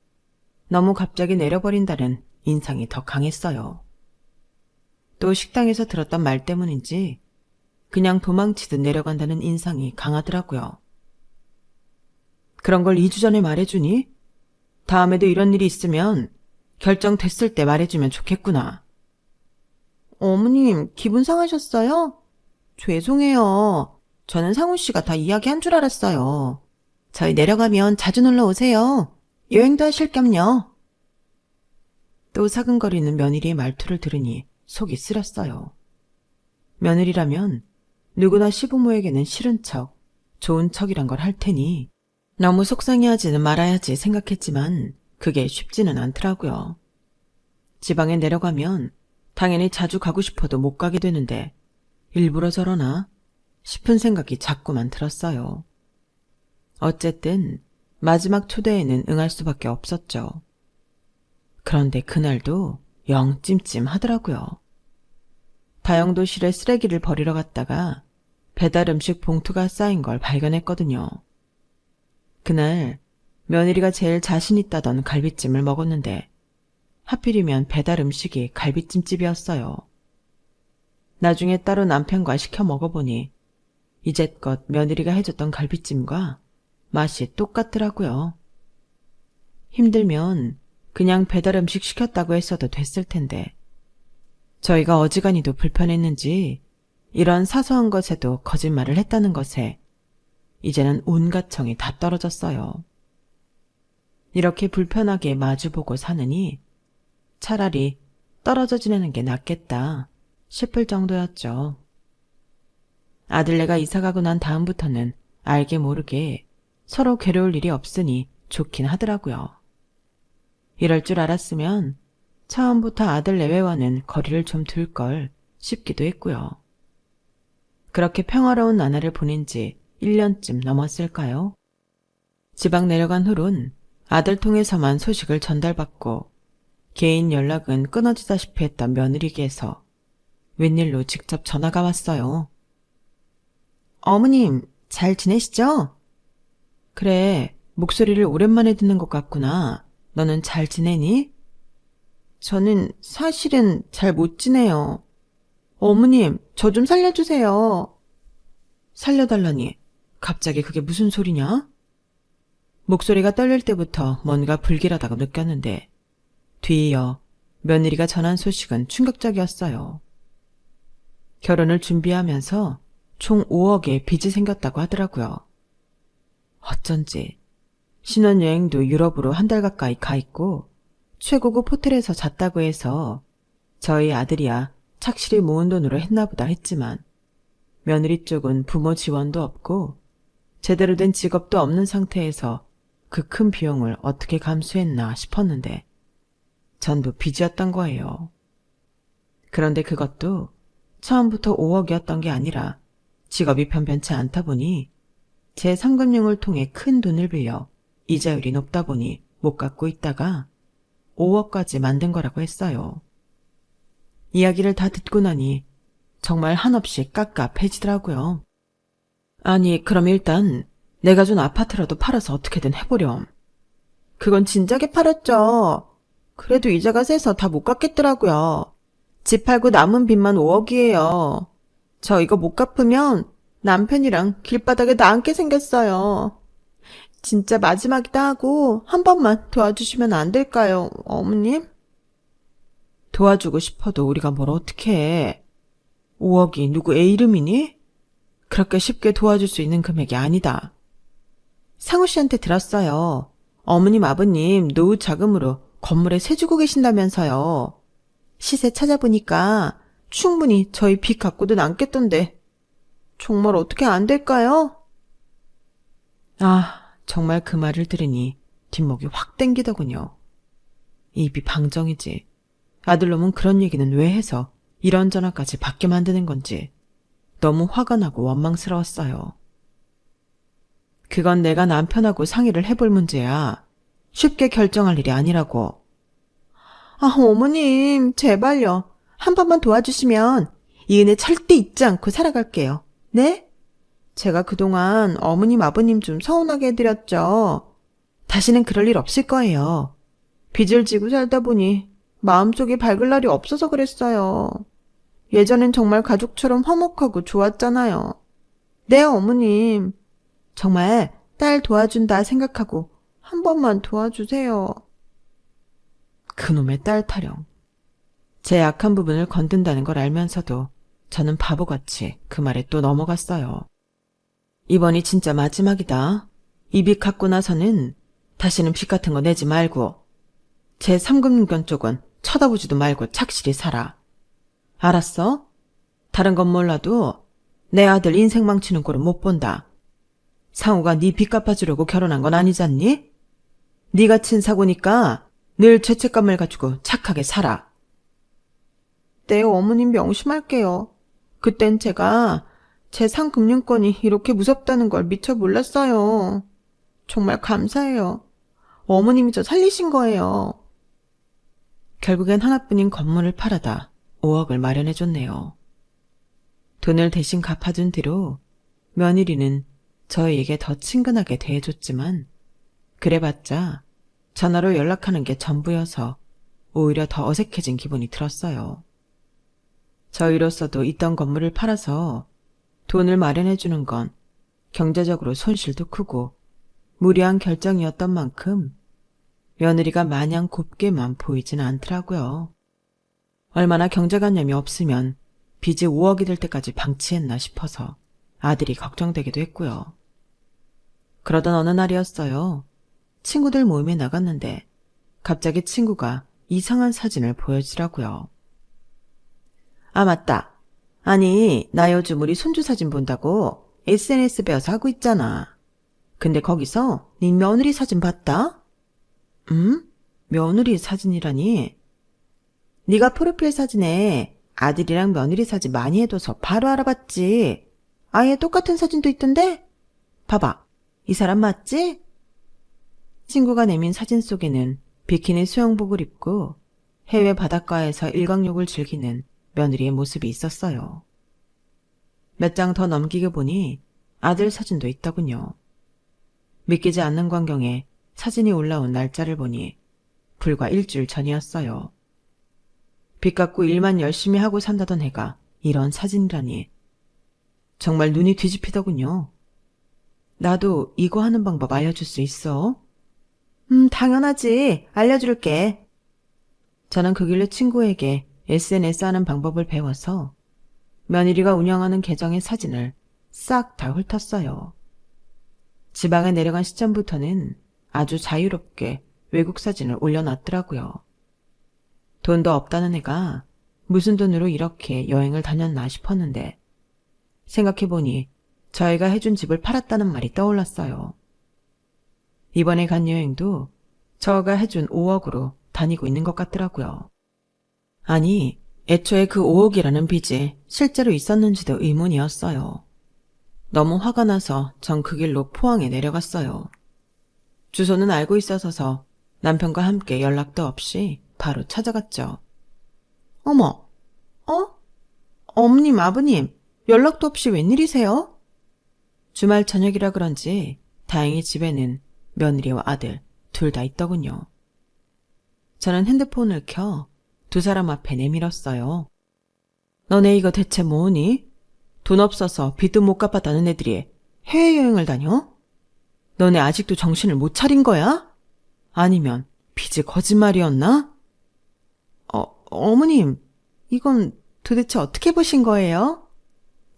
너무 갑자기 내려버린다는 인상이 더 강했어요. 또 식당에서 들었던 말 때문인지 그냥 도망치듯 내려간다는 인상이 강하더라고요. 그런 걸 2주 전에 말해주니? 다음에도 이런 일이 있으면 결정됐을 때 말해주면 좋겠구나. 어머님, 기분 상하셨어요? 죄송해요. 저는 상훈씨가 다 이야기한 줄 알았어요. 저희 내려가면 자주 놀러 오세요. 여행도 하실 겸요. 또 사근거리는 며느리의 말투를 들으니 속이 쓰렸어요. 며느리라면 누구나 시부모에게는 싫은 척, 좋은 척이란 걸 할 테니 너무 속상해하지는 말아야지 생각했지만 그게 쉽지는 않더라고요. 지방에 내려가면 당연히 자주 가고 싶어도 못 가게 되는데 일부러 저러나 싶은 생각이 자꾸만 들었어요. 어쨌든 마지막 초대에는 응할 수밖에 없었죠. 그런데 그날도 영 찜찜하더라고요. 다용도실에 쓰레기를 버리러 갔다가 배달 음식 봉투가 쌓인 걸 발견했거든요. 그날 며느리가 제일 자신 있다던 갈비찜을 먹었는데 하필이면 배달 음식이 갈비찜집이었어요. 나중에 따로 남편과 시켜 먹어보니 이제껏 며느리가 해줬던 갈비찜과 맛이 똑같더라고요. 힘들면 그냥 배달 음식 시켰다고 했어도 됐을 텐데. 저희가 어지간히도 불편했는지 이런 사소한 것에도 거짓말을 했다는 것에 이제는 온갖 정이 다 떨어졌어요. 이렇게 불편하게 마주보고 사느니 차라리 떨어져 지내는 게 낫겠다 싶을 정도였죠. 아들네가 이사가고 난 다음부터는 알게 모르게 서로 괴로울 일이 없으니 좋긴 하더라고요. 이럴 줄 알았으면 처음부터 아들 내외와는 거리를 좀 둘 걸 싶기도 했고요. 그렇게 평화로운 나날을 보낸 지 1년쯤 넘었을까요? 지방 내려간 후론 아들 통해서만 소식을 전달받고 개인 연락은 끊어지다시피 했던 며느리에게서 웬일로 직접 전화가 왔어요. 어머님, 잘 지내시죠? 그래, 목소리를 오랜만에 듣는 것 같구나. 너는 잘 지내니? 저는 사실은 잘 못 지내요. 어머님, 저 좀 살려주세요. 살려달라니, 갑자기 그게 무슨 소리냐? 목소리가 떨릴 때부터 뭔가 불길하다고 느꼈는데 뒤이어 며느리가 전한 소식은 충격적이었어요. 결혼을 준비하면서 총 5억의 빚이 생겼다고 하더라고요. 어쩐지 신혼여행도 유럽으로 한 달 가까이 가 있고 최고급 호텔에서 잤다고 해서 저희 아들이야 착실히 모은 돈으로 했나보다 했지만 며느리 쪽은 부모 지원도 없고 제대로 된 직업도 없는 상태에서 그 큰 비용을 어떻게 감수했나 싶었는데 전부 빚이었던 거예요. 그런데 그것도 처음부터 5억이었던 게 아니라 직업이 변변치 않다 보니 제 상금융을 통해 큰 돈을 빌려 이자율이 높다 보니 못 갚고 있다가 5억까지 만든 거라고 했어요. 이야기를 다 듣고 나니 정말 한없이 깝깝해지더라고요. 아니, 그럼 일단 내가 준 아파트라도 팔아서 어떻게든 해보렴. 그건 진작에 팔았죠. 그래도 이자가 세서 다 못 갚겠더라고요. 집 팔고 남은 빚만 5억이에요. 저 이거 못 갚으면 남편이랑 길바닥에 나앉게 생겼어요. 진짜 마지막이다 하고 한 번만 도와주시면 안 될까요, 어머님? 도와주고 싶어도 우리가 뭘 어떻게 해. 5억이 누구 애 이름이니? 그렇게 쉽게 도와줄 수 있는 금액이 아니다. 상우 씨한테 들었어요. 어머님 아버님 노후 자금으로 건물에 세 주고 계신다면서요. 시세 찾아보니까 충분히 저희 빚 갖고도 남겠던데 정말 어떻게 안 될까요? 아, 정말 그 말을 들으니 뒷목이 확 땡기더군요. 입이 방정이지. 아들놈은 그런 얘기는 왜 해서 이런 전화까지 받게 만드는 건지 너무 화가 나고 원망스러웠어요. 그건 내가 남편하고 상의를 해볼 문제야. 쉽게 결정할 일이 아니라고. 아, 어머님, 제발요. 한 번만 도와주시면 이 은혜 절대 잊지 않고 살아갈게요. 네? 제가 그동안 어머님, 아버님 좀 서운하게 해드렸죠. 다시는 그럴 일 없을 거예요. 빚을 지고 살다 보니 마음속에 밝을 날이 없어서 그랬어요. 예전엔 정말 가족처럼 화목하고 좋았잖아요. 네, 어머님. 정말 딸 도와준다 생각하고 한 번만 도와주세요. 그놈의 딸 타령. 제 약한 부분을 건든다는 걸 알면서도 저는 바보같이 그 말에 또 넘어갔어요. 이번이 진짜 마지막이다. 이 빚 갚고 나서는 다시는 빚 같은 거 내지 말고 제 3금융권 쪽은 쳐다보지도 말고 착실히 살아. 알았어? 다른 건 몰라도 내 아들 인생 망치는 꼴은 못 본다. 상우가 네 빚 갚아주려고 결혼한 건 아니잖니? 네가 친 사고니까 늘 죄책감을 가지고 착하게 살아. 네, 어머님 명심할게요. 그땐 제가 제 상금융권이 이렇게 무섭다는 걸 미처 몰랐어요. 정말 감사해요. 어머님이 저 살리신 거예요. 결국엔 하나뿐인 건물을 팔아다 5억을 마련해줬네요. 돈을 대신 갚아준 뒤로 며느리는 저희에게 더 친근하게 대해줬지만 그래봤자 전화로 연락하는 게 전부여서 오히려 더 어색해진 기분이 들었어요. 저희로서도 있던 건물을 팔아서 돈을 마련해주는 건 경제적으로 손실도 크고 무리한 결정이었던 만큼 며느리가 마냥 곱게만 보이진 않더라고요. 얼마나 경제관념이 없으면 빚이 5억이 될 때까지 방치했나 싶어서 아들이 걱정되기도 했고요. 그러던 어느 날이었어요. 친구들 모임에 나갔는데 갑자기 친구가 이상한 사진을 보여주더라고요. 아, 맞다. 아니, 나 요즘 우리 손주 사진 본다고 SNS 배워서 하고 있잖아. 근데 거기서 네 며느리 사진 봤다? 며느리 사진이라니? 네가 프로필 사진에 아들이랑 며느리 사진 많이 해둬서 바로 알아봤지. 아예 똑같은 사진도 있던데? 봐봐. 이 사람 맞지? 친구가 내민 사진 속에는 비키니 수영복을 입고 해외 바닷가에서 일광욕을 즐기는 며느리의 모습이 있었어요. 몇 장 더 넘기게 보니 아들 사진도 있더군요. 믿기지 않는 광경에 사진이 올라온 날짜를 보니 불과 일주일 전이었어요. 빚 갚고 일만 열심히 하고 산다던 애가 이런 사진이라니. 정말 눈이 뒤집히더군요. 나도 이거 하는 방법 알려줄 수 있어? 당연하지. 알려줄게. 저는 그 길로 친구에게 SNS 하는 방법을 배워서 며느리가 운영하는 계정의 사진을 싹 다 훑었어요. 지방에 내려간 시점부터는 아주 자유롭게 외국 사진을 올려놨더라고요. 돈도 없다는 애가 무슨 돈으로 이렇게 여행을 다녔나 싶었는데 생각해보니 저희가 해준 집을 팔았다는 말이 떠올랐어요. 이번에 간 여행도 저가 해준 5억으로 다니고 있는 것 같더라고요. 아니, 애초에 그 5억이라는 빚이 실제로 있었는지도 의문이었어요. 너무 화가 나서 전 그 길로 포항에 내려갔어요. 주소는 알고 있어서 남편과 함께 연락도 없이 바로 찾아갔죠. 어머, 어머님, 아버님, 연락도 없이 웬일이세요? 주말 저녁이라 그런지 다행히 집에는 며느리와 아들 둘 다 있더군요. 저는 핸드폰을 켜 두 사람 앞에 내밀었어요. 너네 이거 대체 뭐니? 돈 없어서 빚도 못 갚았다는 애들이 해외여행을 다녀? 너네 아직도 정신을 못 차린 거야? 아니면 빚이 거짓말이었나? 어머님, 이건 도대체 어떻게 보신 거예요?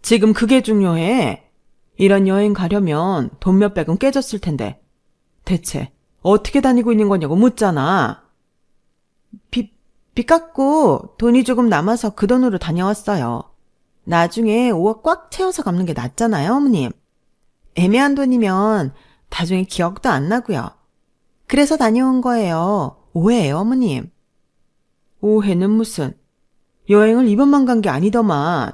지금 그게 중요해. 이런 여행 가려면 돈 몇백은 깨졌을 텐데 대체 어떻게 다니고 있는 거냐고 묻잖아. 빚 갚고 돈이 조금 남아서 그 돈으로 다녀왔어요. 나중에 5억 꽉 채워서 갚는 게 낫잖아요, 어머님. 애매한 돈이면 나중에 기억도 안 나고요. 그래서 다녀온 거예요. 오해예요, 어머님. 오해는 무슨. 여행을 이번만 간 게 아니더만.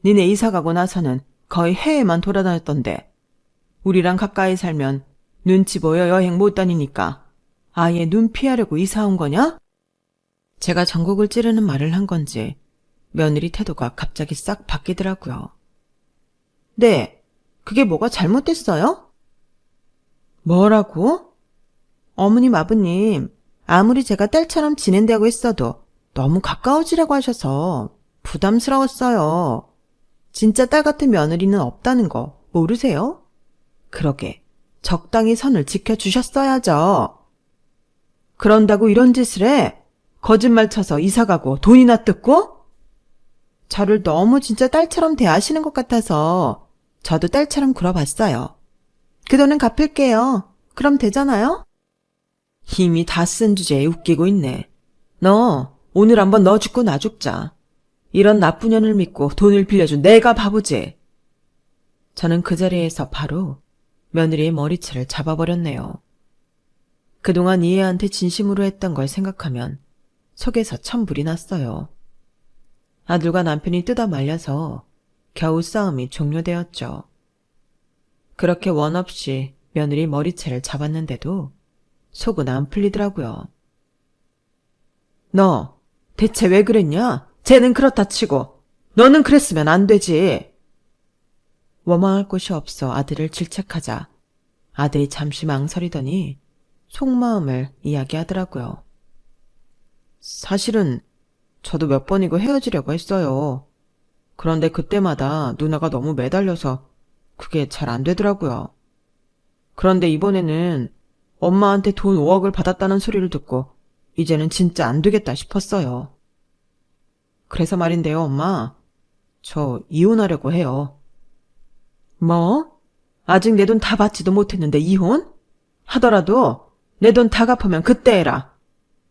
니네 이사 가고 나서는 거의 해외만 돌아다녔던데. 우리랑 가까이 살면 눈치 보여 여행 못 다니니까 아예 눈 피하려고 이사 온 거냐? 제가 전곡을 찌르는 말을 한 건지 며느리 태도가 갑자기 싹 바뀌더라고요. 네, 그게 뭐가 잘못됐어요? 뭐라고? 어머님, 아버님, 아무리 제가 딸처럼 지낸다고 했어도 너무 가까워지라고 하셔서 부담스러웠어요. 진짜 딸 같은 며느리는 없다는 거 모르세요? 그러게 적당히 선을 지켜주셨어야죠. 그런다고 이런 짓을 해? 거짓말 쳐서 이사가고 돈이나 뜯고? 저를 너무 진짜 딸처럼 대하시는 것 같아서 저도 딸처럼 굴어봤어요. 그 돈은 갚을게요. 그럼 되잖아요? 힘이 다 쓴 주제에 웃기고 있네. 너 오늘 한번 너 죽고 나 죽자. 이런 나쁜 년을 믿고 돈을 빌려준 내가 바보지. 저는 그 자리에서 바로 며느리의 머리채를 잡아버렸네요. 그동안 이 애한테 진심으로 했던 걸 생각하면 속에서 천불이 났어요. 아들과 남편이 뜯어 말려서 겨우 싸움이 종료되었죠. 그렇게 원 없이 며느리 머리채를 잡았는데도 속은 안 풀리더라고요. 너 대체 왜 그랬냐? 쟤는 그렇다 치고 너는 그랬으면 안 되지. 원망할 곳이 없어 아들을 질책하자 아들이 잠시 망설이더니 속마음을 이야기하더라고요. 사실은 저도 몇 번이고 헤어지려고 했어요. 그런데 그때마다 누나가 너무 매달려서 그게 잘 안 되더라고요. 그런데 이번에는 엄마한테 돈 5억을 받았다는 소리를 듣고 이제는 진짜 안 되겠다 싶었어요. 그래서 말인데요, 엄마. 저 이혼하려고 해요. 뭐? 아직 내 돈 다 받지도 못했는데 이혼? 하더라도 내 돈 다 갚으면 그때 해라.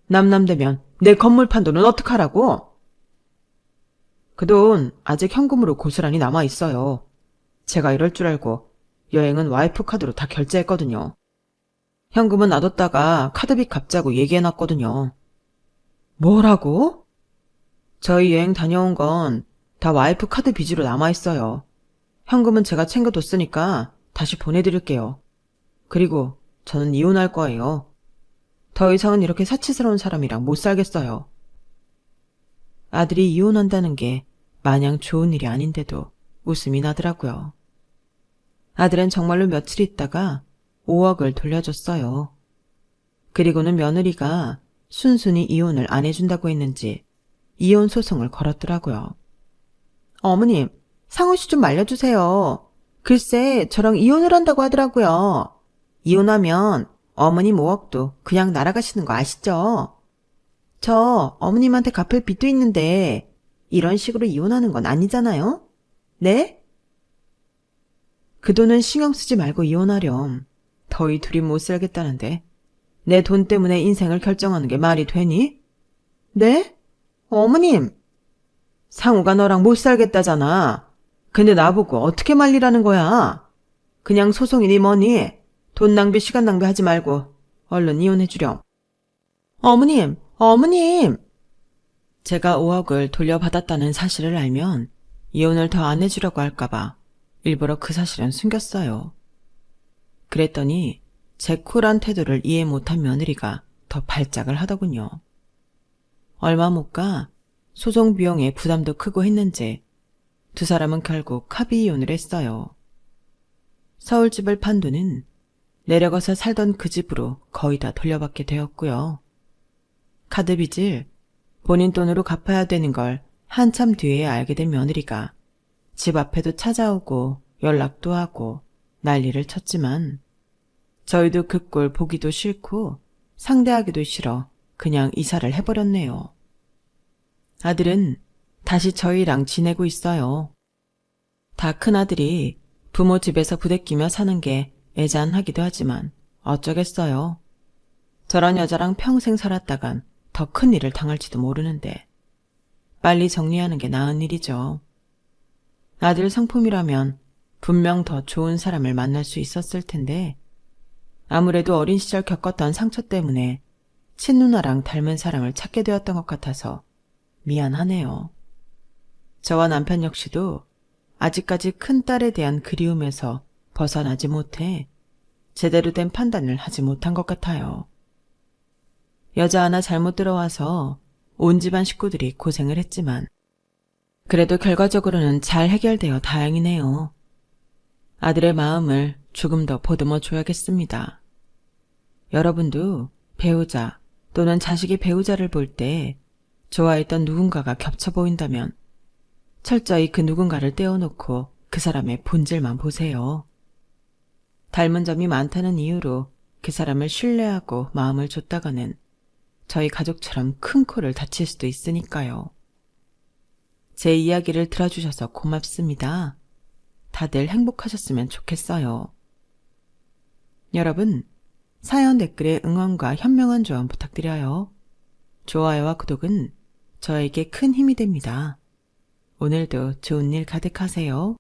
남되면 내 건물 판 돈은 어떡하라고? 그 돈 아직 현금으로 고스란히 남아있어요. 제가 이럴 줄 알고 여행은 와이프 카드로 다 결제했거든요. 현금은 놔뒀다가 카드빚 갚자고 얘기해놨거든요. 뭐라고? 저희 여행 다녀온 건 다 와이프 카드 빚으로 남아있어요. 현금은 제가 챙겨뒀으니까 다시 보내드릴게요. 그리고 저는 이혼할 거예요. 더 이상은 이렇게 사치스러운 사람이랑 못 살겠어요. 아들이 이혼한다는 게 마냥 좋은 일이 아닌데도 웃음이 나더라고요. 아들은 정말로 며칠 있다가 5억을 돌려줬어요. 그리고는 며느리가 순순히 이혼을 안 해준다고 했는지 이혼 소송을 걸었더라고요. 어머님, 상우 씨 좀 말려주세요. 글쎄 저랑 이혼을 한다고 하더라고요. 이혼하면 어머님 5억도 그냥 날아가시는 거 아시죠? 저 어머님한테 갚을 빚도 있는데 이런 식으로 이혼하는 건 아니잖아요? 네? 그 돈은 신경 쓰지 말고 이혼하렴. 더위 둘이 못 살겠다는데 내 돈 때문에 인생을 결정하는 게 말이 되니? 네? 어머님! 상우가 너랑 못 살겠다잖아. 근데 나보고 어떻게 말리라는 거야? 그냥 소송이니 뭐니? 돈 낭비 시간 낭비하지 말고 얼른 이혼해주렴. 어머님! 어머님! 제가 5억을 돌려받았다는 사실을 알면 이혼을 더 안 해주려고 할까봐 일부러 그 사실은 숨겼어요. 그랬더니 제 쿨한 태도를 이해 못한 며느리가 더 발작을 하더군요. 얼마 못 가 소송 비용의 부담도 크고 했는지 두 사람은 결국 합의 이혼을 했어요. 서울집을 판 돈은 내려가서 살던 그 집으로 거의 다 돌려받게 되었고요. 카드 빚을 본인 돈으로 갚아야 되는 걸 한참 뒤에 알게 된 며느리가 집 앞에도 찾아오고 연락도 하고 난리를 쳤지만 저희도 그 꼴 보기도 싫고 상대하기도 싫어 그냥 이사를 해버렸네요. 아들은 다시 저희랑 지내고 있어요. 다 큰아들이 부모 집에서 부대끼며 사는 게 애잔하기도 하지만 어쩌겠어요. 저런 여자랑 평생 살았다간 더 큰 일을 당할지도 모르는데 빨리 정리하는 게 나은 일이죠. 아들 성품이라면 분명 더 좋은 사람을 만날 수 있었을 텐데 아무래도 어린 시절 겪었던 상처 때문에 친누나랑 닮은 사람을 찾게 되었던 것 같아서 미안하네요. 저와 남편 역시도 아직까지 큰딸에 대한 그리움에서 벗어나지 못해 제대로 된 판단을 하지 못한 것 같아요. 여자 하나 잘못 들어와서 온 집안 식구들이 고생을 했지만 그래도 결과적으로는 잘 해결되어 다행이네요. 아들의 마음을 조금 더 보듬어 줘야겠습니다. 여러분도 배우자 또는 자식이 배우자를 볼 때 좋아했던 누군가가 겹쳐 보인다면 철저히 그 누군가를 떼어놓고 그 사람의 본질만 보세요. 닮은 점이 많다는 이유로 그 사람을 신뢰하고 마음을 줬다가는 저희 가족처럼 큰 코를 다칠 수도 있으니까요. 제 이야기를 들어주셔서 고맙습니다. 다들 행복하셨으면 좋겠어요. 여러분, 사연 댓글에 응원과 현명한 조언 부탁드려요. 좋아요와 구독은 저에게 큰 힘이 됩니다. 오늘도 좋은 일 가득하세요.